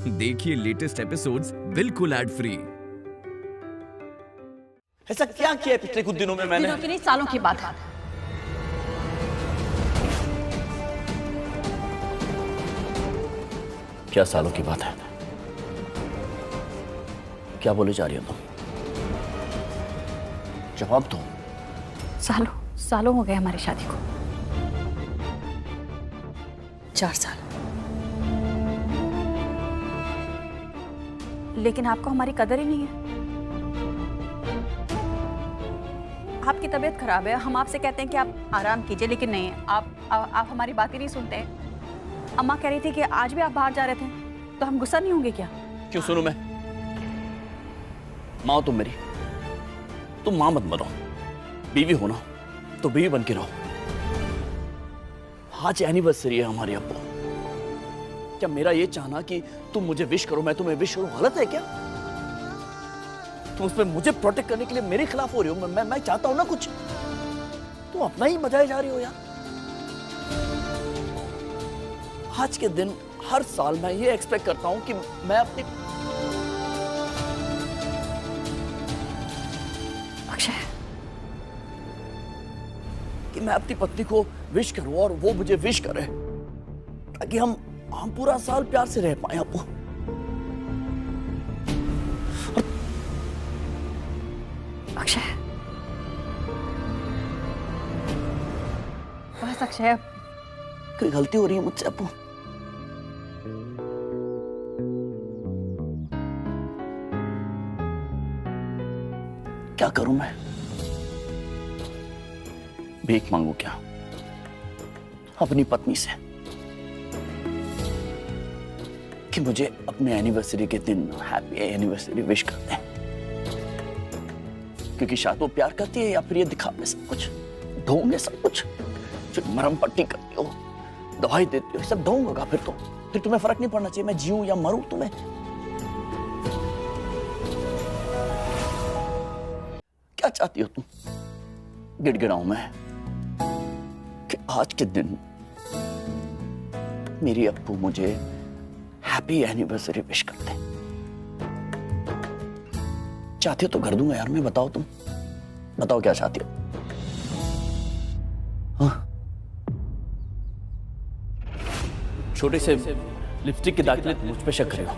देखिए latest episodes बिल्कुल ad free. ऐसा क्या किया पिछले कुछ दिनों में मैंने? दिनों की नहीं, सालों की बात है। क्या सालों की बात है? क्या बोले जा रही हो तुम? जवाब दो। सालों हो गए हमारी शादी को। 4 साल। लेकिन आपको हमारी कदर ही नहीं है। आपकी तबीयत खराब है, हम आपसे कहते हैं कि आप आराम कीजिए, लेकिन नहीं, आप हमारी बात ही नहीं सुनते। अम्मा कह रही थी कि आज भी आप बाहर जा रहे थे, तो हम गुस्सा नहीं होंगे क्या? क्यों सुनूं मैं? माँ हो तुम मेरी, तुम माँ मत बनो। बीवी हो ना तो बीवी बन के रहो। आज एनिवर्सरी है हमारी अब्बू। क्या मेरा ये चाहना कि तुम मुझे विश करो मैं तुम्हें विश करूं गलत है क्या? तुम उसमें मुझे प्रोटेक्ट करने के लिए मेरे खिलाफ हो रही हो। मैं चाहता हूं ना कुछ, तुम अपना ही बजाए जा रही हो यार। आज के दिन हर साल मैं ये एक्सपेक्ट करता हूं कि मैं अपनी मैं अपनी पत्नी को विश करूं और वो मुझे विश करे, ताकि हम पूरा साल प्यार से रह पाए। आपको अक्षय, बस अक्षय, कोई गलती हो रही है मुझसे अपू? क्या करूं मैं? भीख मांगू क्या अपनी पत्नी से कि मुझे अपने एनिवर्सरी के दिन हैप्पी एनिवर्सरी विश कर दें? क्योंकि शायद वो प्यार करती है, या फिर ये दिखावे सब कुछ, ढोंगे सब कुछ। फिर मरहम पट्टी करती हो, दवाई देती हो, सब ढोंग होगा। फिर तुम्हें फर्क नहीं पड़ना चाहिए मैं जीऊं या मरूं। तुम्हें क्या चाहती हो तुम? गिड़गिड़ाऊं मैं कि आज के दिन मेरी अप्पू मुझे हैप्पी एनिवर्सरी विश कर दे? चाहती हो तो कर दूंगा यार मैं। बताओ तुम, बताओ क्या चाहती हो? हाँ? छोटे से लिपस्टिक के दाग के लिए तुम मुझ पे शक करेगा?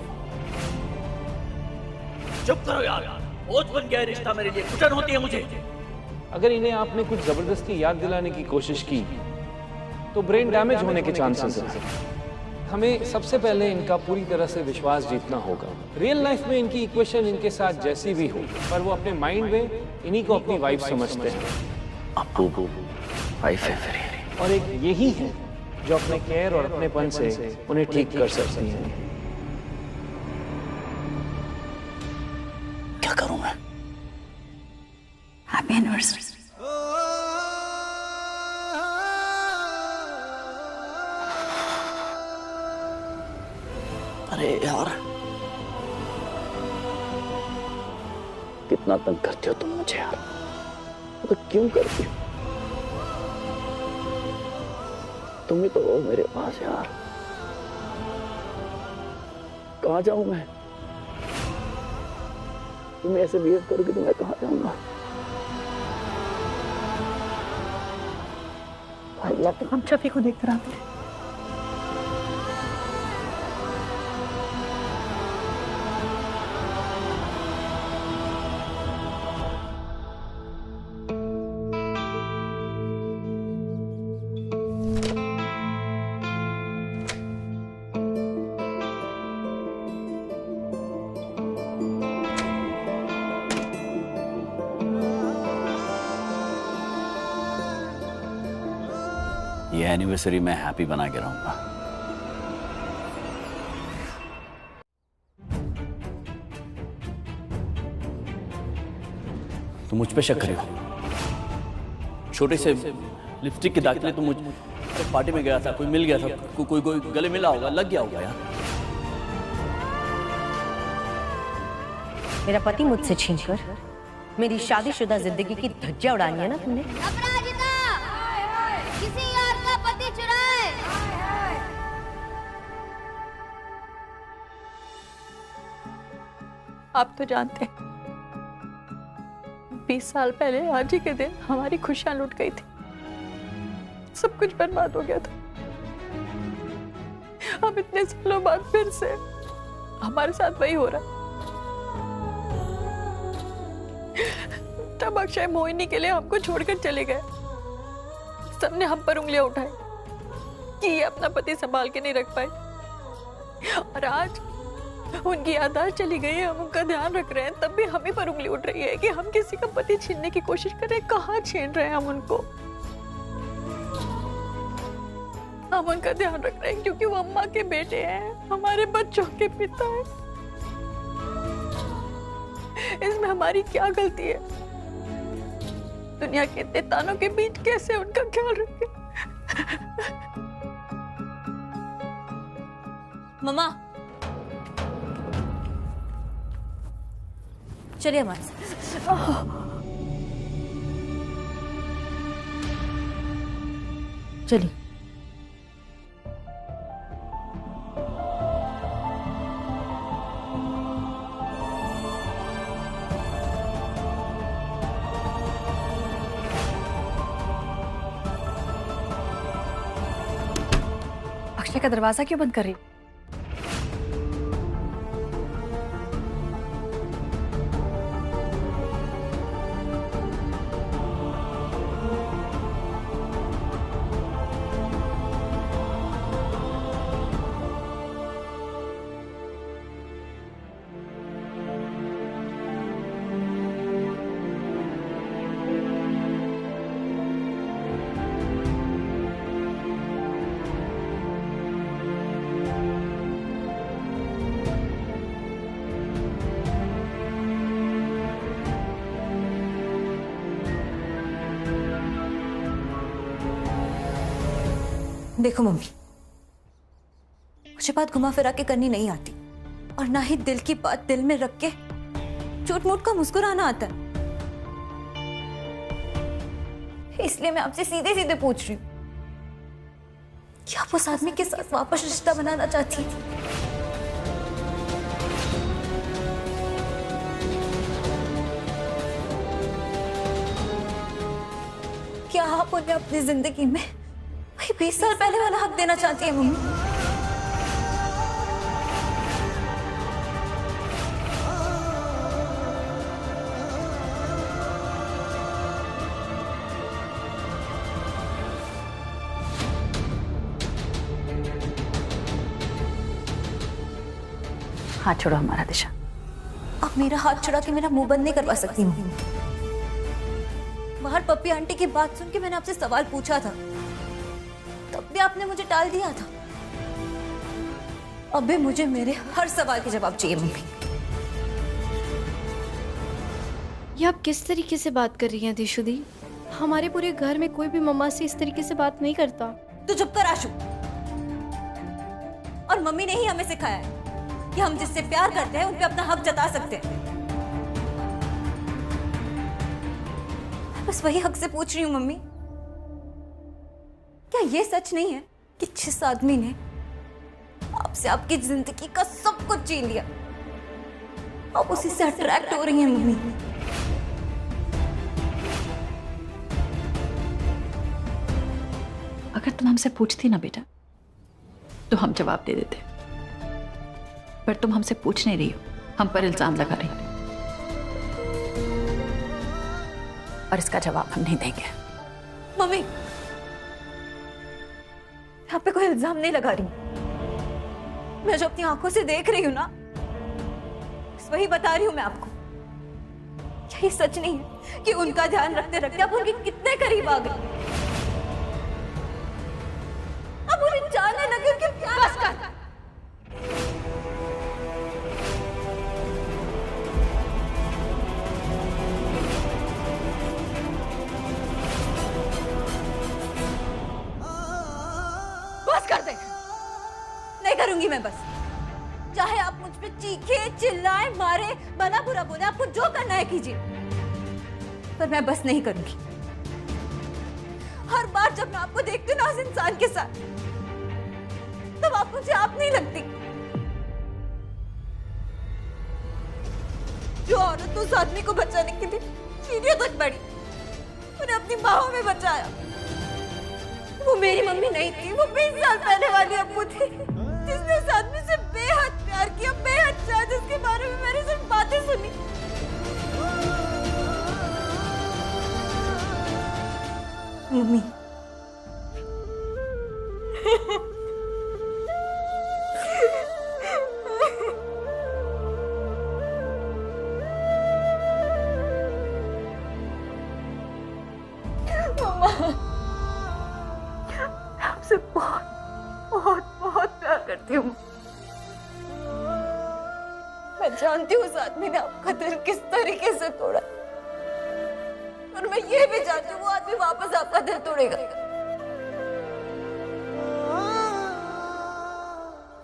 चुप करो यार, बोझ बन गया रिश्ता मेरे लिए, घुटन होती है मुझे। अगर इन्हें आपने कुछ जबरदस्ती याद दिलाने की कोशिश की तो ब्रेन डैमेज होने के चांसेस हैं। हमें सबसे पहले इनका पूरी तरह से विश्वास जीतना होगा। रियल लाइफ में इनकी इक्वेशन इनके साथ जैसी भी हो, पर वो अपने माइंड में इन्हीं को अपनी वाइफ समझते हैं। अप्पू वाइफ है, और एक यही है जो अपने केयर और अपनेपन से उन्हें ठीक कर सकती है। क्या करूं मैं? Happy anniversary. अरे यार, कितना तंग करती हो तुम मुझे यार। तो क्यों करती हो? तुम ही तो हो मेरे पास यार। कहाँ जाऊं मैं? तुम ऐसे बिहेव करोगे तो मैं कहाँ जाऊंगा? हम शफी को देखकर आते हैं। ये एनिवर्सरी मैं हैप्पी बना के रहूंगा। तुम मुझ पे शक करे हो? छोटे से लिपस्टिक के दाग के लिए तुम मुझ पार्टी में गया था, कोई मिल गया था, कोई गले मिला होगा, लग गया होगा यार। मेरा पति मुझसे छीनकर मेरी शादीशुदा जिंदगी की धज्जियां उड़ानी है ना तुमने? अपराजिता, किसी और का पति चुराए। आप तो जानते हैं 20 साल पहले आज ही के दिन हमारी खुशियां लुट गई थी, सब कुछ बर्बाद हो गया था। अब इतने सालों बाद फिर से हमारे साथ वही हो रहा है। तब अक्षय मोहिनी के लिए हमको छोड़कर चले गए, सबने हम पर उंगलियां उठाई कि ये अपना पति संभाल के नहीं रख पाए, और आज उनकी याददाश्त चली गई है, हम उनका ध्यान रख रहे हैं, तब भी हमें पर उंगली उठ रही है कि हम किसी का पति छीनने की कोशिश कर रहे हैं। कहाँ छीन रहे हैं हम उनको? हम उनका ध्यान रख रहे हैं क्योंकि वो अम्मा के बेटे हैं, हमारे बच्चों के पिता हैं। इसमें हमारी क्या गलती है? दुनिया के इतने तानों के बीच कैसे उनका ख्याल रखें? मम्मा चलिए हमारे साथ। चलिए। अक्षय का दरवाजा क्यों बंद कर रही? देखो मम्मी, मुझे बात घुमा फिरा के करनी नहीं आती, और ना ही दिल की बात दिल में रख के झूठ मूठ का मुस्कुराना आता है। इसलिए मैं आपसे सीधे सीधे पूछ रही हूँ कि आप उस आदमी के साथ वापस रिश्ता बनाना चाहती थी? क्या आप उन्हें अपनी जिंदगी में 20 साल पहले वाला हक देना चाहती है मम्मी? हाथ छोड़ो हमारा दिशा। आप मेरा हाथ छुड़ा के मेरा मुंह बंद नहीं करवा सकती मम्मी। बाहर पप्पी आंटी की बात सुन के मैंने आपसे सवाल पूछा था, तब भी आपने मुझे टाल दिया था। अब भी मुझे मेरे हर सवाल के जवाब चाहिए मम्मी। ये आप किस तरीके से बात कर रही हैं दिशु दी? हमारे पूरे घर में कोई भी मम्मा से इस तरीके से बात नहीं करता। तो चुप कर आशु। और मम्मी ने ही हमें सिखाया है कि हम जिससे प्यार करते हैं उन पे अपना हक जता सकते हैं। बस वही हक से पूछ रही हूँ मम्मी, क्या ये सच नहीं है कि जिस आदमी ने आपसे आपकी जिंदगी का सब कुछ छीन लिया, आप उसी से अट्रैक्ट हो रही हैं मम्मी? अगर तुम हमसे पूछती ना बेटा तो हम जवाब दे देते, पर तुम हमसे पूछ नहीं रही हो, हम पर इल्जाम लगा रही हो, और इसका जवाब हम नहीं देंगे। मम्मी, यहाँ पे कोई इल्जाम नहीं लगा रही, मैं जो अपनी आंखों से देख रही हूं ना, वही बता रही हूं मैं आपको। क्या ये सच नहीं है कि उनका ध्यान रखते रखते आप उनके कितने करीब आ गए? अब उन्हें जानने लगे कि क्या? बस कर। बस कर दे। नहीं करूंगी मैं बस। चाहे आप मुझ पे चीखे, चिल्लाए, मारे, भला बुरा बोले, आपको जो करना है कीजिए, पर मैं बस नहीं करूंगी। हर बार जब मैं आपको देखती हूँ ना उस इंसान के साथ, तब आप मुझे आप नहीं लगती। जो औरत उस आदमी को बचाने के लिए सीढ़ियों तक बढ़ी, उन्हें अपनी बाहों में बचाया। वो मेरी मम्मी नहीं थी, वो 20 साल पहले वाली अप्पू थी, जिसने उस आदमी से बेहद प्यार किया, बेहद चाहा, जिसके बारे में मैंने सिर्फ बातें सुनी। मम्मी, आपसे बहुत बहुत बहुत प्यार करती हूँ। मैं जानती हूँ उस आदमी ने आपका दिल किस तरीके से तोड़ा, और मैं ये भी जानती हूँ वो आदमी वापस आपका दिल तोड़ेगा।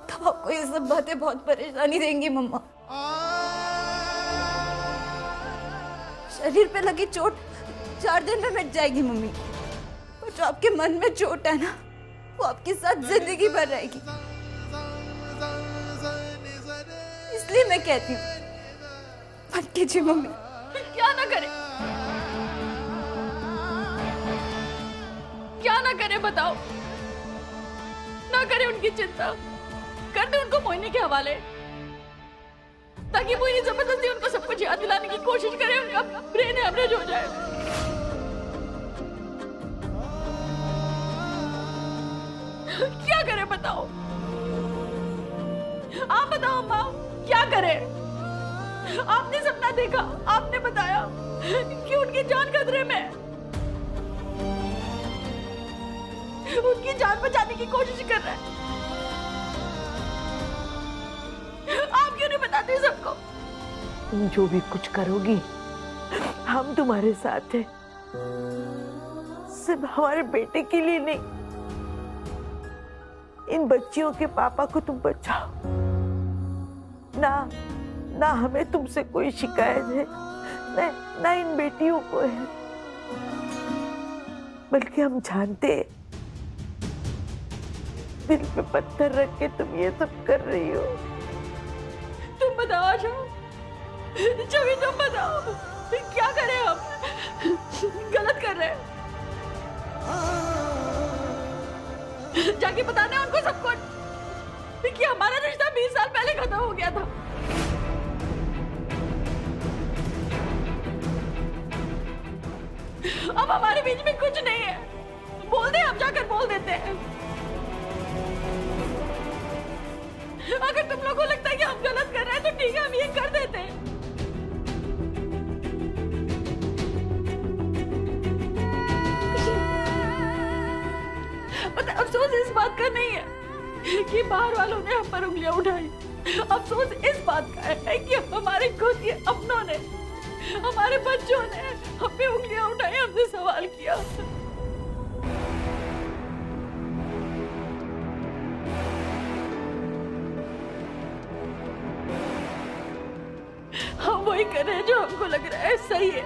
तब आपको ये सब बातें बहुत परेशानी देंगी मम्मा। शरीर पे लगी चोट 4 दिन में मिट जाएगी मम्मी, और जो आपके मन में चोट है ना, वो आपके साथ जिंदगी भर रहेगी। इसलिए मैं कहती हूँ मत कीजिए मम्मी। क्या ना करे, क्या ना करे बताओ। ना करे उनकी चिंता, कर दे उनको मोहिनी के हवाले, ताकि मोहिनी जबरदस्ती उनको सब कुछ याद दिलाने की कोशिश करे, उनका ब्रेन हैमरेज हो जाए। क्या करे बताओ, आप बताओ अम्मा, क्या करे। आपने सपना देखा, आपने बताया कि उनकी जान खतरे में, उनकी जान बचाने की कोशिश कर रहा है। आप क्यों नहीं बताते सबको? तुम जो भी कुछ करोगी हम तुम्हारे साथ हैं, सिर्फ हमारे बेटे के लिए नहीं, इन बच्चियों के पापा को तुम बचाओ। ना हमें तुमसे कोई शिकायत है, ना इन बेटियों को है, बल्कि हम जानते हैं दिल पे पत्थर रख के तुम ये सब कर रही हो। तुम बताओ आशा, जब तुम बताओ क्या करें हम, गलत कर रहे हैं। जाके बताने उनको सब कुछ कि हमारा रिश्ता 20 साल पहले खत्म हो गया था। अब हमारे बीच में कुछ नहीं है, बोल दे, हम जाकर बोल देते हैं। अगर तुम लोगों को लगता है कि हम गलत कर रहे हैं तो ठीक है, हम ये कर देते हैं। पता अफसोस इस बात का नहीं है कि बाहर वालों ने हम पर उंगलियां उठाई, अफसोस इस बात का है कि हमारे खुद के अपनों ने, हमारे बच्चों ने हम पे उंगलियां उठाई, हमसे सवाल किया। हम वही कर रहे हैं जो हमको लग रहा है सही है।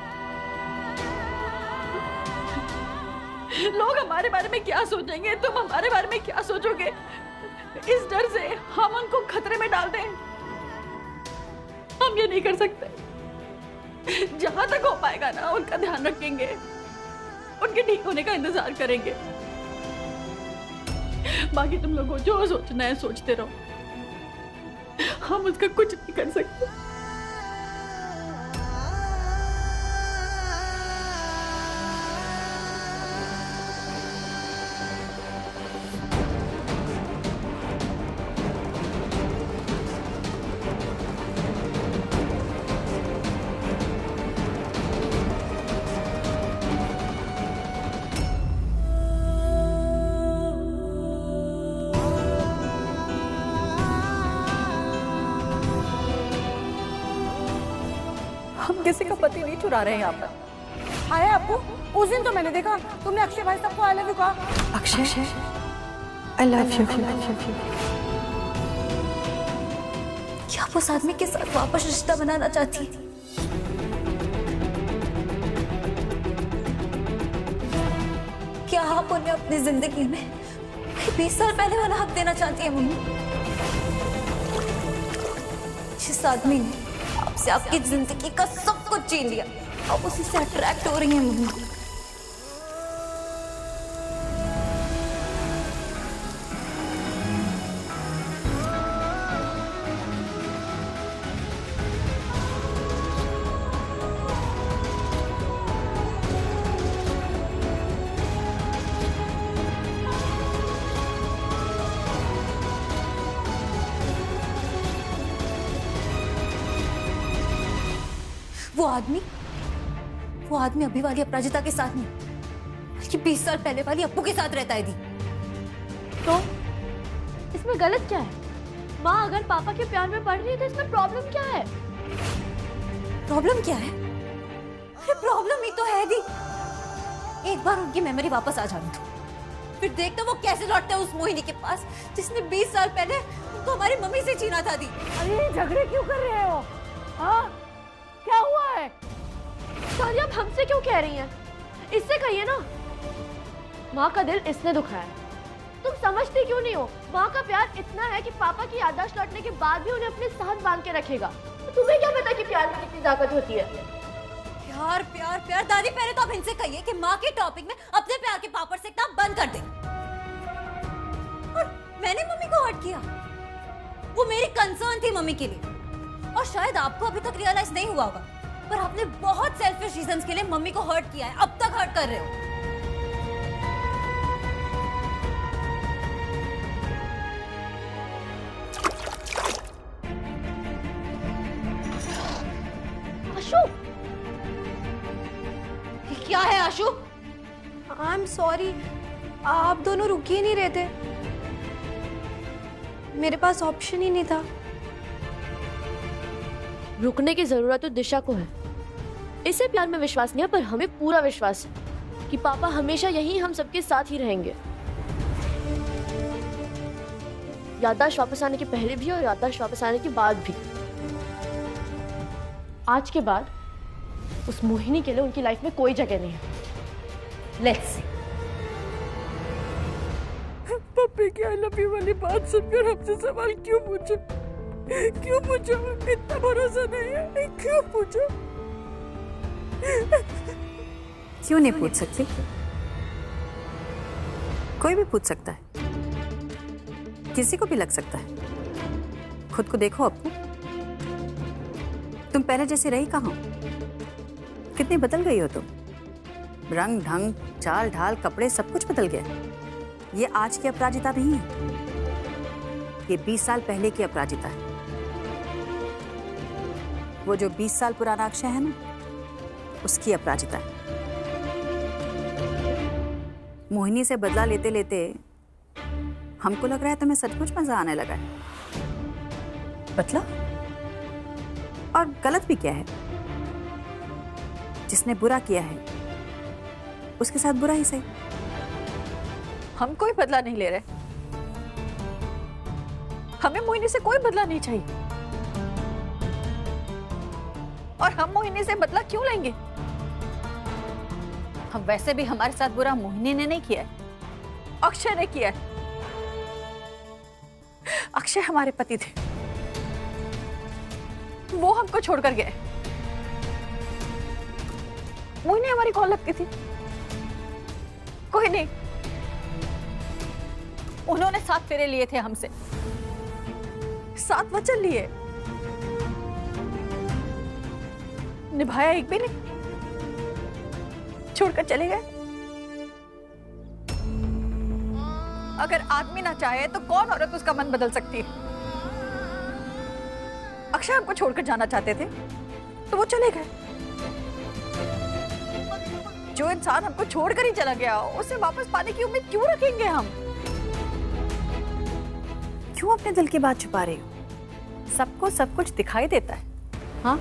लोग हमारे बारे में क्या सोचेंगे, तुम हमारे बारे में क्या सोचोगे, इस डर से हम उनको खतरे में डाल दें। हम ये नहीं कर सकते। जहां तक हो पाएगा ना उनका ध्यान रखेंगे, उनके ठीक होने का इंतजार करेंगे। बाकी तुम लोगों को जो सोचना है सोचते रहो, हम उसका कुछ नहीं कर सकते। हम किसी का पति नहीं चुरा रहे हैं यहाँ पर। आया आपको? उस दिन तो मैंने देखा तुमने अक्षय भाई साहब को आई लव यू कहा। Akshay, I love you. क्या आप उस आदमी के साथ वापस रिश्ता बनाना चाहती थी? क्या आप उन्हें अपनी जिंदगी में 20 साल पहले वाला हक देना चाहती है मम्मी? जिस आदमी ने आपसे आपकी जिंदगी का सब कुछ छीन लिया, अब उसी से अट्रैक्ट हो रही हैं मम्मी। वो आदमी अभी वाली अपराजिता के साथ नहीं, बल्कि 20 साल पहले वाली अप्पू के साथ रहता है दी। तो इसमें गलत क्या है? माँ अगर पापा के प्यार में पड़ रही है तो इसमें प्रॉब्लम क्या है? प्रॉब्लम क्या है? अरे प्रॉब्लम ही तो है दी। एक बार उनकी मेमोरी वापस आ जाने दो, फिर देखते वो कैसे लौटते हैं उस मोहिनी के पास जिसने 20 साल पहले उनको हमारी मम्मी से छीना था दी। अरे झगड़े क्यों कर रहे हो? हाँ क्या हुआ है? सारी आप हमसे क्यों कह रही हैं? इससे कहिए ना। माँ का दिल इसने दुखाया, तुम समझती क्यों नहीं हो? माँ का प्यार इतना है कि पापा की याददाश्त लौटने के बाद भी उन्हें अपने साथ बांध के रखेगा। तो तुम्हें क्या पता कि प्यार में कितनी ताकत होती है? प्यार प्यार प्यार दादी, पहले तो आप इनसे कहिए कि माँ के टॉपिक में अपने प्यार के पापड़ सेकना बंद कर दे। और मैंने मम्मी को हर्ट किया, वो मेरी कंसर्न थी मम्मी के लिए, और शायद आपको अभी तक रियलाइज नहीं हुआ होगा, पर आपने बहुत सेल्फिश रीजंस के लिए मम्मी को हर्ट किया है, अब तक हर्ट कर रहे हो। आशु, ये क्या है आशु? आई एम सॉरी, आप दोनों रुक ही नहीं रहे थे, मेरे पास ऑप्शन ही नहीं था। रुकने की जरूरत तो दिशा को है, इसे प्यार में विश्वास नहीं है, पर हमें पूरा विश्वास है कि पापा हमेशा यहीं हम सबके साथ ही रहेंगे, याददाश्त वापस आने के पहले भी और याददाश्त वापस आने के बाद भी। आज के बाद उस मोहिनी के लिए उनकी लाइफ में कोई जगह नहीं है। Let's see. पप्पी की आई लव यू वाली बात सुनकर हमसे सवाल क्यों पूछा? क्यों पूछा? इतना भरोसा नहीं है, क्यों पूछा? क्यों नहीं पूछ सकती? कोई भी पूछ सकता है, किसी को भी लग सकता है। खुद को देखो अप्पू, तुम पहले जैसे रही कहाँ हो? कितनी बदल गई हो तुम। रंग ढंग, चाल ढाल, कपड़े सब कुछ बदल गया। ये आज की अपराजिता नहीं है, ये 20 साल पहले की अपराजिता है। वो जो 20 साल पुराना अक्षय है ना, उसकी अपराजिता है। मोहिनी से बदला लेते लेते हमको लग रहा है तुम्हें सचमुच मजा आने लगा है। बदला? और गलत भी क्या है? जिसने बुरा किया है उसके साथ बुरा ही सही। हम कोई बदला नहीं ले रहे, हमें मोहिनी से कोई बदला नहीं चाहिए, और हम मोहिनी से बदला क्यों लेंगे? हम वैसे भी हमारे साथ बुरा मोहिनी ने नहीं किया है, अक्षय ने किया है। अक्षय हमारे पति थे, वो हमको छोड़कर गए। मोहिनी हमारी कौन लगती थी? कोई नहीं। उन्होंने 7 फेरे लिए थे हमसे, 7 वचन लिए, निभाया एक भी नहीं, छोड़कर चले गए। अगर आदमी ना चाहे तो कौन औरत उसका मन बदल सकती है? अक्षय हमको छोड़कर जाना चाहते थे तो वो चले गए। जो इंसान हमको छोड़कर ही चला गया, उसे वापस पाने की उम्मीद क्यों रखेंगे हम? क्यों अपने दिल की बात छुपा रही हो? सबको सब कुछ दिखाई देता है। हाँ,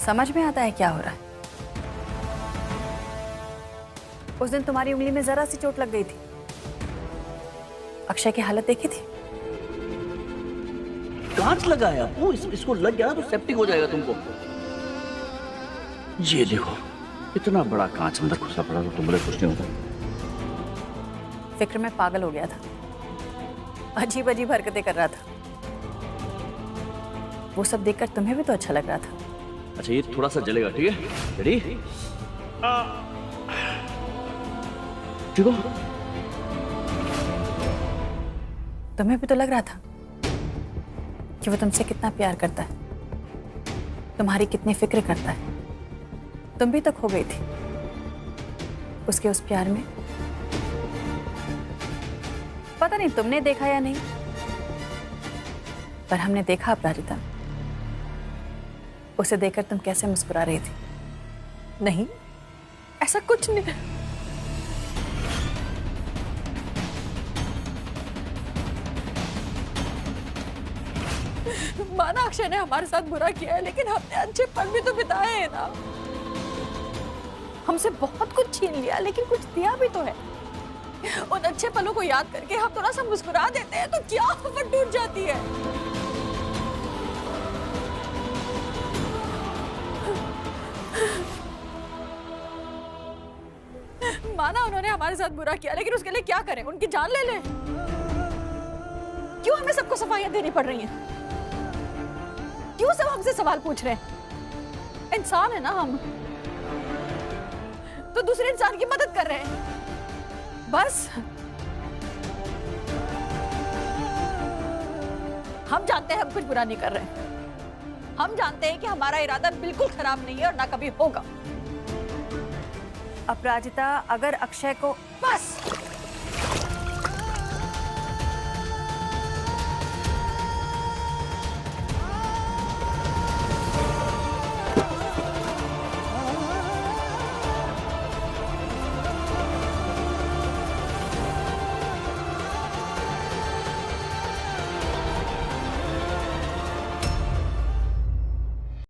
समझ में आता है क्या हो रहा है। उस दिन तुम्हारी उंगली में जरा सी चोट लग गई थी, अक्षय की हालत देखी थी। कांच लगा है अप्पू, इसको लग गया तो सेप्टिक हो जाएगा तुमको। ये देखो, इतना बड़ा कांच अंदर घुसा पड़ा तो तुम्हारे कुछ नहीं होता। फिक्र में पागल हो गया था, अजीब अजीब हरकतें कर रहा था। वो सब देखकर तुम्हें भी तो अच्छा लग रहा था। अच्छा ये थोड़ा सा जलेगा, ठीक है? रेडी? ठीक हो? तुम्हें भी तो लग रहा था कि वो तुमसे कितना प्यार करता है, तुम्हारी कितनी फिक्र करता है। तुम भी तो खो गई थी उसके उस प्यार में। पता नहीं तुमने देखा या नहीं, पर हमने देखा अपराजिता, उसे देखकर तुम कैसे मुस्कुरा रही थी। नहीं, ऐसा कुछ नहीं। माना अक्षय ने हमारे साथ बुरा किया है, लेकिन हमने अच्छे पल भी तो बिताए हैं ना। हमसे बहुत कुछ छीन लिया, लेकिन कुछ दिया भी तो है। उन अच्छे पलों को याद करके हम थोड़ा सा मुस्कुरा देते हैं तो क्या आफत टूट जाती है। माना उन्होंने हमारे साथ बुरा किया, लेकिन उसके लिए क्या करें? उनकी जान ले लें? क्यों हमें सबको सफाइयां देनी पड़ रही हैं? क्यों सब हमसे सवाल पूछ रहे हैं? इंसान है ना हम, तो दूसरे इंसान की मदद कर रहे हैं बस। हम जानते हैं हम कुछ बुरा नहीं कर रहे। हम जानते हैं कि हमारा इरादा बिल्कुल खराब नहीं है और ना कभी होगा। अपराजिता, अगर अक्षय को बस